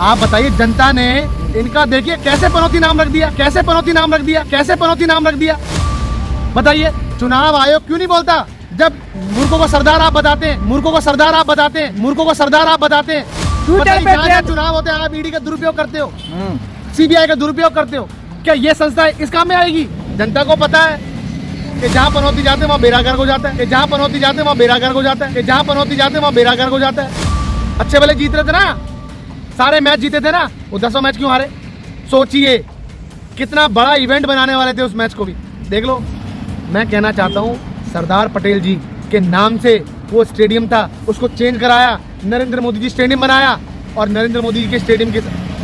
आप बताइए, जनता ने इनका देखिए कैसे पनौती नाम रख दिया, कैसे पनौती नाम रख दिया, कैसे पनौती नाम रख दिया। बताइए, चुनाव आयोग क्यों नहीं बोलता जब मूर्खों को सरदार आप बताते हैं, मूर्खों को सरदार आप बताते हैं, मूर्खों को सरदार आप बताते हैं। जहाँ चुनाव होते हैं आप ईडी का दुरुपयोग करते हो, सीबीआई का दुरुपयोग करते हो। क्या ये संस्था इस काम में आएगी? जनता को पता है कि जहाँ पनौती जाते हैं वहाँ बेरागर हो जाता है, कि जहाँ पनौती जाते हैं वहाँ बेरागर हो जाता है, कि जहाँ पनौती जाते हैं वहाँ बेरागर हो जाता है। अच्छे भले जीत रहे थे ना, सारे मैच जीते थे ना, वो 10 मैच क्यों हारे? सोचिए कितना बड़ा इवेंट बनाने वाले थे उस मैच को भी। देख लो, मैं कहना चाहता हूँ सरदार पटेल जी के नाम से वो स्टेडियम था, उसको चेंज कराया, नरेंद्र मोदी जी स्टेडियम बनाया, और नरेंद्र मोदी जी के स्टेडियम के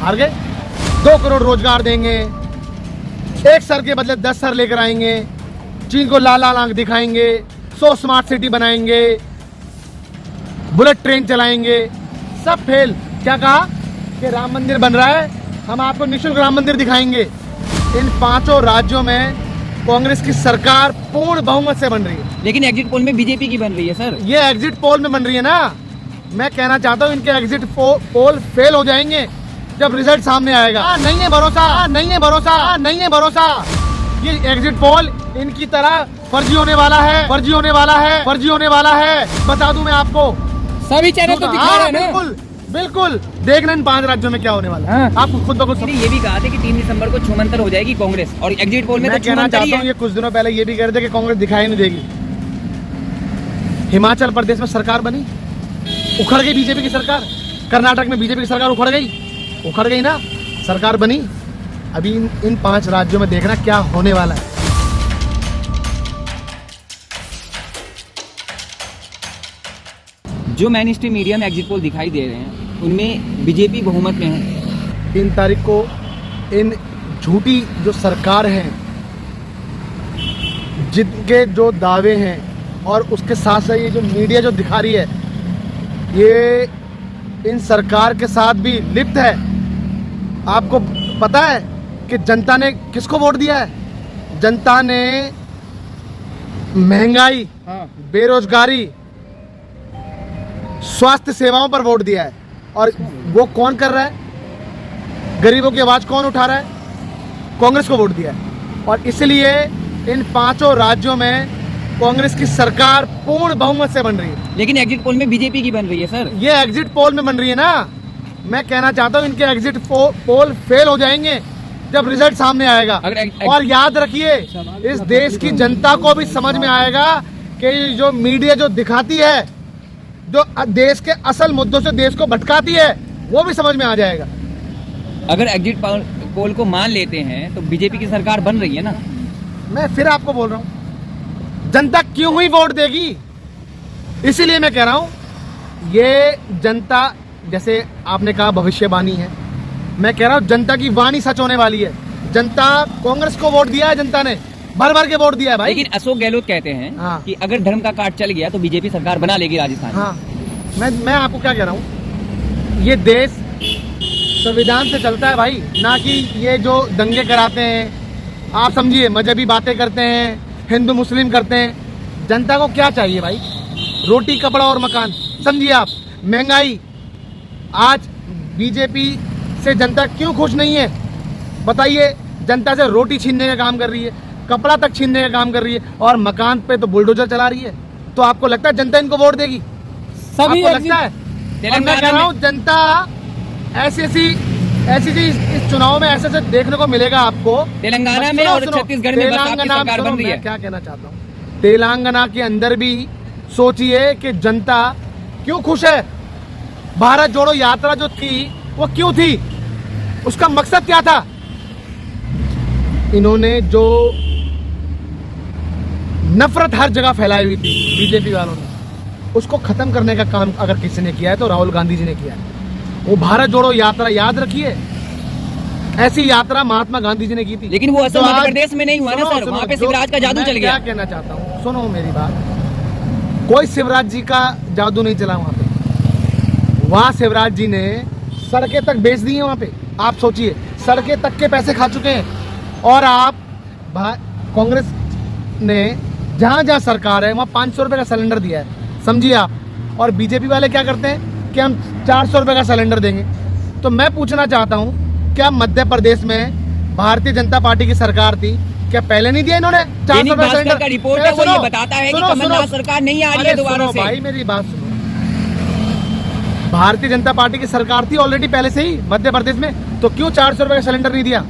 हार गए। 2 करोड़ रोजगार देंगे, 1 सर के बदले 10 सर लेकर आएंगे, चीन को लाल लाल आंख दिखाएंगे, 100 स्मार्ट सिटी बनाएंगे, बुलेट ट्रेन चलाएंगे, सब फेल। क्या कहा कि राम मंदिर बन रहा है, हम आपको निःशुल्क राम मंदिर दिखाएंगे। इन 5 राज्यों में कांग्रेस की सरकार पूर्ण बहुमत से बन रही है, लेकिन एग्जिट पोल में बीजेपी की बन रही है सर। ये एग्जिट पोल में बन रही है ना। मैं कहना चाहता हूँ इनके एग्जिट पोल फेल हो जाएंगे जब रिजल्ट सामने आएगा। नहीं है भरोसा, नहीं है भरोसा, नहीं है भरोसा। ये एग्जिट पोल इनकी तरह फर्जी होने वाला है, फर्जी होने वाला है, फर्जी होने वाला है। बता दूं मैं आपको, सभी चैनल तो दिखा रहे हैं ना। बिल्कुल बिल्कुल, देखना इन 5 राज्यों में क्या होने वाला है। आपको खुद ब खुद ये भी कहा था कि 3 दिसंबर को छूमंतर हो जाएगी कांग्रेस, और एग्जिट पोल में मैं तो कहना छूमंतर ही चाहता हूँ, है। ये कुछ दिनों पहले ये भी कह रहे थे कि कांग्रेस दिखाई नहीं देगी। हिमाचल प्रदेश में सरकार बनी, उखड़ गई बीजेपी की सरकार। कर्नाटक में बीजेपी की सरकार उखड़ गई ना, सरकार बनी। अभी इन 5 राज्यों में देखना क्या होने वाला है। जो मेन स्ट्रीम मीडिया में एग्जिट पोल दिखाई दे रहे हैं उनमें बीजेपी बहुमत में है। 3 तारीख को इन झूठी जो सरकार है, जिनके जो दावे हैं और उसके साथ साथ ये जो मीडिया जो दिखा रही है, ये इन सरकार के साथ भी लिप्त है। आपको पता है कि जनता ने किसको वोट दिया है? जनता ने महंगाई, बेरोजगारी, स्वास्थ्य सेवाओं पर वोट दिया है। और वो कौन कर रहा है? गरीबों की आवाज कौन उठा रहा है? कांग्रेस को वोट दिया है। और इसलिए इन 5 राज्यों में कांग्रेस की सरकार पूर्ण बहुमत से बन रही है। लेकिन एग्जिट पोल में बीजेपी की बन रही है सर। ये एग्जिट पोल में बन रही है ना। मैं कहना चाहता हूँ इनके एग्जिट पोल फेल हो जाएंगे जब रिजल्ट सामने आएगा। और याद रखिए, इस देश की जनता को भी समझ में आएगा कि जो मीडिया जो दिखाती है, जो देश के असल मुद्दों से देश को भटकाती है, वो भी समझ में आ जाएगा। अगर एग्जिट पोल को मान लेते हैं तो बीजेपी की सरकार बन रही है ना। मैं फिर आपको बोल रहा हूँ, जनता क्यों ही वोट देगी? इसीलिए मैं कह रहा हूँ, ये जनता, जैसे आपने कहा भविष्यवाणी है, मैं कह रहा हूँ जनता की वाणी सच होने वाली है। जनता कांग्रेस को वोट दिया है, जनता ने भर भर के वोट दिया है भाई। लेकिन अशोक गहलोत कहते हैं कि अगर धर्म का कार्ड चल गया तो बीजेपी सरकार बना लेगी राजस्थान। हाँ, मैं आपको क्या कह रहा हूँ, ये देश संविधान से चलता है भाई, ना कि ये जो दंगे कराते हैं, आप समझिए, मजहबी बातें करते हैं, हिंदू मुस्लिम करते हैं। जनता को क्या चाहिए भाई? रोटी, कपड़ा और मकान। समझिए आप, महंगाई। आज बीजेपी से जनता क्यों खुश नहीं है? बताइए। जनता से रोटी छीनने का काम कर रही है, कपड़ा तक छीनने का काम कर रही है, और मकान पे तो बुलडोजर चला रही है। तो आपको लगता है जनता इनको वोट देगी? सभी आपको लगता है? और मैं कह रहा हूँ, जनता ऐसी चीज इस चुनाव में ऐसे देखने को मिलेगा आपको। तेलंगाना में और छत्तीसगढ़ में सरकार बन रही है। क्या कहना चाहता हूँ, तेलंगाना के अंदर भी सोचिए कि जनता क्यों खुश है। भारत जोड़ो यात्रा जो थी वो क्यों थी? उसका मकसद क्या था? इन्होंने जो नफरत हर जगह फैलाई हुई थी बीजेपी वालों ने, उसको खत्म करने का काम अगर किसी ने किया है तो राहुल गांधी जी ने किया है। वो भारत जोड़ो यात्रा, याद रखिए, ऐसी यात्रा महात्मा गांधी जी ने की थी। लेकिन वो असम मध्य प्रदेश में नहीं हुआ ना सर, वहाँ पे शिवराज का जादू चल गया। क्या कहना चाहता हूँ, सुनो मेरी बात, कोई शिवराज जी का जादू नहीं चला वहाँ पे। वहाँ शिवराज जी ने सड़कें तक बेच दी हैं वहाँ पे। आप सोचिए, सड़कें तक के पैसे खा चुके हैं। और आप कांग्रेस ने जहाँ जहाँ सरकार है वहाँ 500 रुपये का सिलेंडर दिया है, समझिए आप। और बीजेपी वाले क्या करते हैं कि हम 400 रुपये का सिलेंडर देंगे। तो मैं पूछना चाहता हूँ, क्या मध्य प्रदेश में भारतीय जनता पार्टी की सरकार थी, क्या पहले नहीं दिया इन्होंने 400 दैनिक रुपए भास्कर सिलेंडर? का रिपोर्ट है, वो ये बताता है कि कमलनाथ सरकार नहीं आ रही है दोबारा से। भाई मेरी बात सुनो, भारतीय जनता पार्टी की सरकार थी ऑलरेडी पहले से ही मध्य प्रदेश में, तो क्यों 400 रुपए का सिलेंडर नहीं दिया?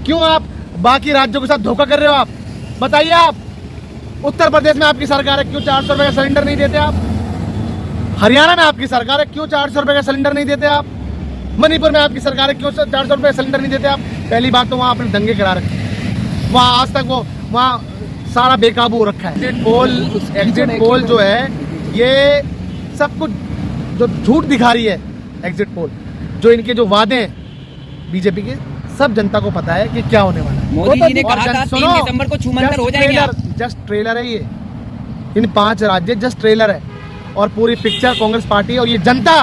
क्यों आप बाकी राज्यों के साथ धोखा कर रहे हो? आप बताइए, आप उत्तर प्रदेश में आपकी सरकार है, क्यों 400 रुपए का सिलेंडर नहीं देते आप? हरियाणा में आपकी सरकार है, क्यों 400 रुपए का सिलेंडर नहीं देते आप? मणिपुर में आपकी सरकार है, क्यों 400 रुपए का सिलेंडर नहीं देते आप? पहली बात तो वहाँ आपने दंगे करा रखे, वहाँ आज तक वो वहाँ सारा बेकाबू हो रखा है। एग्जिट पोल जो है ये सब कुछ जो झूठ दिखा रही है, एग्जिट पोल जो इनके जो वादे हैं बीजेपी के, सब जनता को पता है कि क्या होने वाला है। मोदी जी ने कहा था 3 दिसंबर को छूमंतर हो जाएंगे आप। जस्ट ट्रेलर है ये, इन 5 राज्य जस्ट ट्रेलर है, और पूरी पिक्चर कांग्रेस पार्टी और ये जनता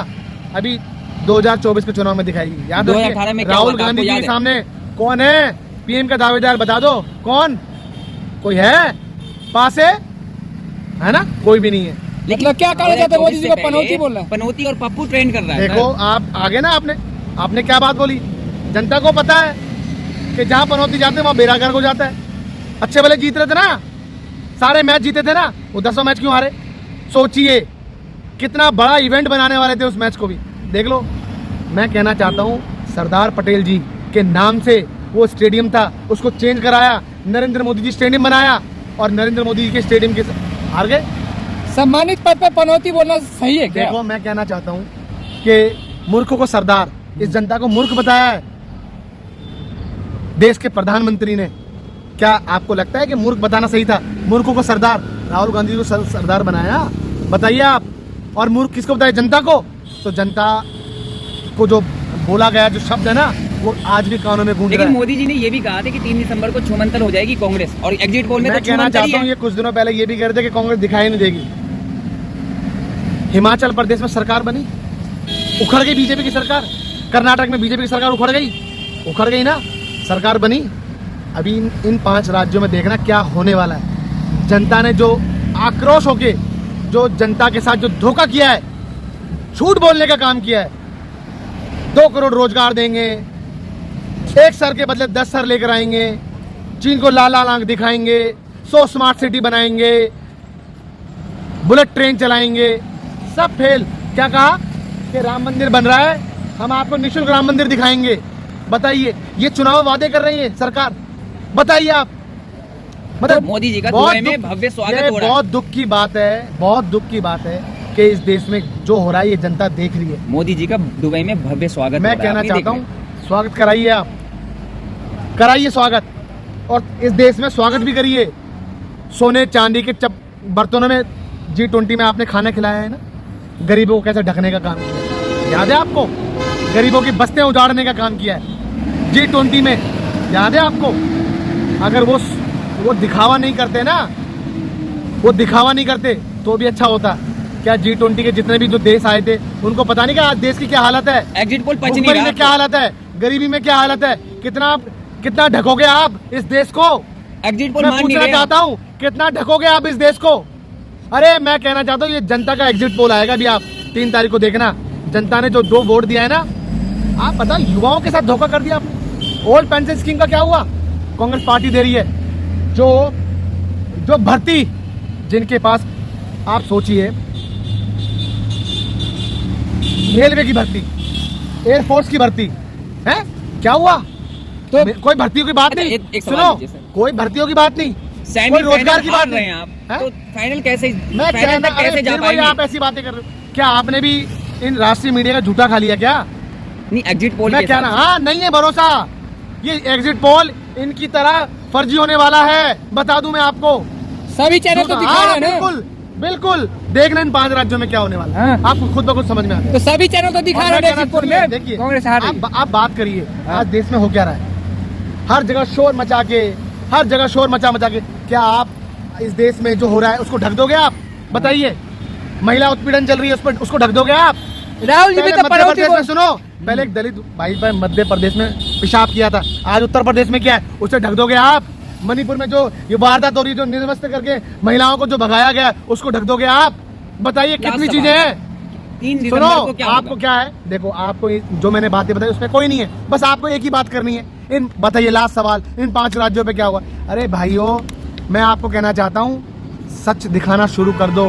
अभी 2024 के चुनाव में दिखाएगी। याद 2018 में रखिए, क्या हुआ राहुल था, गांधी आपको जी के याद है? सामने कौन है पीएम का दावेदार? बता दो कौन, कोई है पास है ना? कोई भी नहीं है। लेकिन मतलब क्या कहना चाहते हैं मोदी जी को? पनौती बोल रहा है। पनौती और पप्पू ट्रेंड कर रहा है। देखो आप आगे ना, आपने क्या बात बोली, जनता को पता है कि जहां पनौती जाते हैं वहां बेरागर हो जाता है। अच्छे भले जीत रहे थे ना, सारे मैच जीते थे ना, वो 10 मैच क्यों हारे? सोचिए कितना बड़ा इवेंट बनाने वाले थे उस मैच को भी, देख लो। मैं कहना चाहता हूँ सरदार पटेल जी के नाम से वो स्टेडियम था, उसको चेंज कराया, नरेंद्र मोदी जी स्टेडियम बनाया, और नरेंद्र मोदी जी के स्टेडियम के हार गए। सम्मानित पद पे पनौती बोलना सही है क्या? देखो मैं कहना चाहता हूँ कि मूर्खों को सरदार, इस जनता को मूर्ख बताया है देश के प्रधानमंत्री ने। क्या आपको लगता है कि मूर्ख बताना सही था? मूर्खों को सरदार, राहुल गांधी को सरदार बनाया, बताइए आप। और मूर्ख किसको बताया? जनता को। तो जनता को जो बोला गया जो शब्द है ना, वो आज भी कानों में गूंज रहा लेकिन है। मोदी जी ने ये भी कहा था कि 3 दिसंबर को छूमंतर हो जाएगी कांग्रेस, और एग्जिट पोल में मैं तो कहना छूमंतर ही चाहता हूँ, है। ये कुछ दिनों पहले ये भी कह रहे थे कि कांग्रेस दिखाई नहीं देगी। हिमाचल प्रदेश में सरकार बनी, उखड़ गई बीजेपी की सरकार। कर्नाटक में बीजेपी की सरकार उखड़ गई ना, सरकार बनी। अभी इन 5 राज्यों में देखना क्या होने वाला है। जनता ने जो आक्रोश होके जो जनता के साथ जो धोखा किया है, झूठ बोलने का काम किया है, 2 करोड़ रोजगार देंगे, 1 सर के बदले 10 सर लेकर आएंगे, चीन को लाल लाल आंख दिखाएंगे, 100 स्मार्ट सिटी बनाएंगे, बुलेट ट्रेन चलाएंगे, सब फेल। क्या कहा कि राम मंदिर बन रहा है, हम आपको निःशुल्क राम मंदिर दिखाएंगे। बताइए, ये चुनाव वादे कर रही है सरकार, बताइए आप। तो मोदी जी का दुबई में भव्य स्वागत हो रहा है। बहुत दुख की बात है, बहुत दुख की बात है कि इस देश में जो हो रहा है ये जनता देख रही है। मोदी जी का दुबई में भव्य स्वागत मैं हो रहा है, कहना आप चाहता नहीं हूँ, स्वागत कराइए आप, कराइए स्वागत, और इस देश में स्वागत भी करिए। सोने चांदी के बर्तनों में G20 में आपने खाना खिलाया है ना, गरीबों को कैसे ढकने का काम किया, याद है आपको? गरीबों की बस्तें उजाड़ने का काम किया है G20 में, याद है आपको? अगर वो दिखावा नहीं करते ना, वो दिखावा नहीं करते तो भी अच्छा होता। क्या G20 के जितने भी जो देश आए थे उनको पता नहीं कि आज देश की क्या हालत है? एग्जिट पोल पच नहीं भुखमरी रहा में क्या हालत है, गरीबी में क्या हालत है? कितना ढकोगे आप इस देश को? एग्जिट पोल मैं मान नहीं पूछना रहे चाहता हूँ, कितना ढकोगे आप इस देश को? अरे मैं कहना चाहता हूँ, ये जनता का एग्जिट पोल आएगा भी, आप 3 तारीख को देखना। जनता ने जो 2 वोट दिया है ना, आप पता युवाओं के साथ धोखा कर दिया आपने। ओल्ड पेंशन स्कीम का क्या हुआ? कांग्रेस पार्टी दे रही है जो भर्ती, जिनके पास आप सोचिए, रेलवे की भर्ती, एयरफोर्स की भर्ती है, क्या हुआ? तो कोई भर्तियों की बात नहीं, एक सवाल सुनो, कीजिए सर। कोई भर्तियों की बात नहीं, कोई सेमीफाइनल रोजगार की बात हार रहे नहीं हैं आप, हैं? तो फाइनल कैसे, मैं फाइनल कहना, तक कैसे जा फिर वही पाएंगे? आप ऐसी बातें कर रहे हो। क्या आपने भी इन राष्ट्रीय मीडिया का झूठा खा लिया क्या? नहीं, एग्जिट पोल मैं के क्या साथ। ना, हाँ नहीं है भरोसा, ये एग्जिट पोल इनकी तरह फर्जी होने वाला है, बता दूं मैं आपको। सभी चैनल तो दिखा रहे हैं ना। बिल्कुल बिल्कुल, देखना इन 5 राज्यों में क्या होने वाला है, हाँ। आपको खुद ब खुद समझ में आ तो जाएगा। सभी चैनल तो दिखा और रहे मैं हैं कहना एग्जिट पोल चाहिए, में। देखिए, कांग्रेस हार रही। आप बात करिए, आज देश में हो क्या रहा है? हर जगह शोर मचा के, हर जगह शोर मचा के, क्या आप इस देश में जो हो रहा है उसको ढक दोगे आप? बताइए, महिला उत्पीड़न चल रही है, उस पर उसको ढक दोगे आप? राहुल जी भी पहले तो मध्य पनौती प्रदेश में बोल। सुनो, पहले एक दलित भाई पर मध्य प्रदेश में पेशाब किया था, आज उत्तर प्रदेश में क्या है, उसे ढक दोगे आप? मणिपुर में जो ये वारदात हो रही है, जो निर्वस्त्र करके महिलाओं को जो भगाया गया, उसको ढक दोगे आप? बताइए, कितनी चीजें हैं, 3 सुनो, दिसंबर को क्या आपको होगा? क्या है, देखो आपको जो मैंने बातें बताई उसमें कोई नहीं है, बस आपको एक ही बात करनी है। इन बताइए लास्ट सवाल, इन 5 राज्यों पे क्या हुआ? अरे भाइयों, मैं आपको कहना चाहता हूँ, सच दिखाना शुरू कर दो।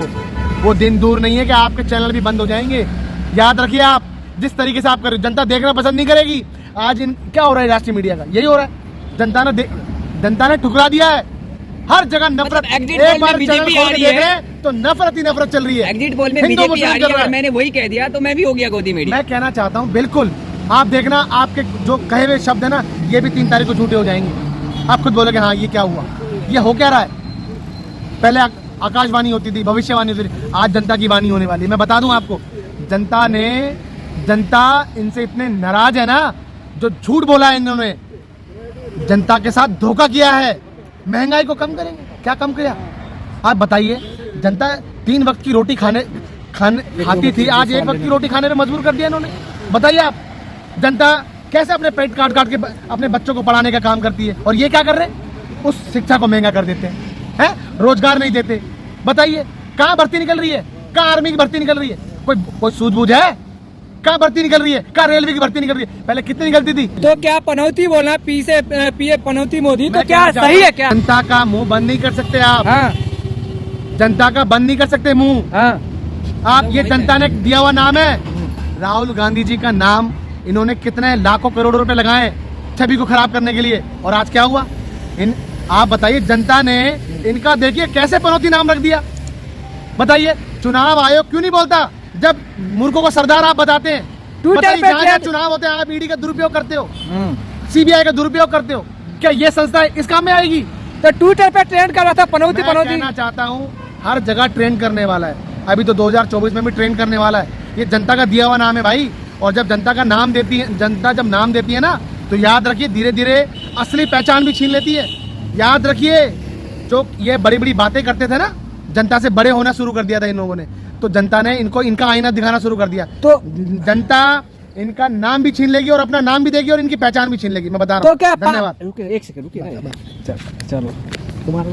वो दिन दूर नहीं है कि आपके चैनल भी बंद हो जाएंगे। याद रखिए, आप जिस तरीके से आप कर रहे हो, जनता देखना पसंद नहीं करेगी। आज इन क्या हो रहा है राष्ट्रीय मीडिया का, यही हो रहा है। जनता ने ठुकरा दिया है। हर जगह नफरत, मतलब exit एक poll बार में चैनल बीजेपी खोल आ के रही देख है। रहे हैं तो नफरत ही नफरत चल रही है। एग्जिट पोल में हिंदू बीजेपी मुस्लिम आ रही चल है रहा और मैंने वही कह दिया तो मैं भी हो गया गोदी मीडिया। मैं कहना चाहता हूँ, बिल्कुल आप देखना, आपके जो कहे हुए शब्द है ना, ये भी 3 तारीख को झूठे हो जाएंगे। आप खुद बोलोगे हाँ ये क्या हुआ, ये हो क्या रहा है। पहले आकाशवाणी होती थी, भविष्यवाणी होती थी, आज जनता की वाणी होने वाली है। मैं बता दूं आपको, जनता इनसे इतने नाराज है ना, जो झूठ बोला है इन्होंने, जनता के साथ धोखा किया है। महंगाई को कम करेंगे, क्या कम किया आप बताइए। जनता 3 वक्त की रोटी खाती थी, आज 1 वक्त की रोटी खाने पे मजबूर कर दिया इन्होंने। बताइए आप, जनता कैसे अपने पेट काट के अपने बच्चों को पढ़ाने का काम करती है, और ये क्या कर रहे हैं, उस शिक्षा को महंगा कर देते हैं, रोजगार नहीं देते। बताइए कहाँ भर्ती निकल रही है, कहाँ आर्मी की भर्ती निकल रही है, कोई सूझबूझ है? कहाँ भर्ती निकल रही है, कहाँ रेलवे की भर्ती निकल रही है? पहले कितनी निकलती थी? तो क्या पनौती बोलना पीए पनौती मोदी, तो मैं क्या कहना सही है चाहता क्या? हूं, जनता का मुंह बंद नहीं कर सकते आप। हाँ जनता का बंद नहीं कर सकते मुंह हाँ आप। ये जनता ने दिया हुआ नाम है, राहुल गांधी जी का नाम। इन्होंने कितने लाखों करोड़ों रुपए लगाए छवि को खराब करने के लिए, और आज क्या हुआ? आप बताइए, जनता ने इनका देखिए कैसे पनौती नाम रख दिया। बताइए, चुनाव आयोग क्यों नहीं बोलता जब मूर्खों को सरदार आप बताते हैं? ट्विटर बताइए, पे जहाँ-जहाँ ट्रेंड- चुनाव होते हैं आप ईडी का दुरुपयोग करते हो, सीबीआई का दुरुपयोग करते हो। क्या ये संस्था इस काम में आएगी? तो ट्विटर पे ट्रेंड कर रहा था पनौती मैं पनौती। कहना चाहता हूँ, हर जगह ट्रेंड करने वाला है। अभी तो 2024 में भी ट्रेंड करने वाला है। ये जनता का दिया हुआ नाम है भाई, और जब जनता का नाम देती है, जनता जब नाम देती है ना, तो याद रखिए धीरे धीरे असली पहचान भी छीन लेती है। याद रखिए, जो ये बड़ी बड़ी बातें करते थे ना, जनता से बड़े होना शुरू कर दिया था इन लोगों ने, तो जनता ने इनको इनका आईना दिखाना शुरू कर दिया। तो जनता इनका नाम भी छीन लेगी और अपना नाम भी देगी और इनकी पहचान भी छीन लेगी। मैं बता रहा तो हूँ। क्या धन्यवाद। रुकिए 1 सेकंड रुकिए, चलो तुम्हारा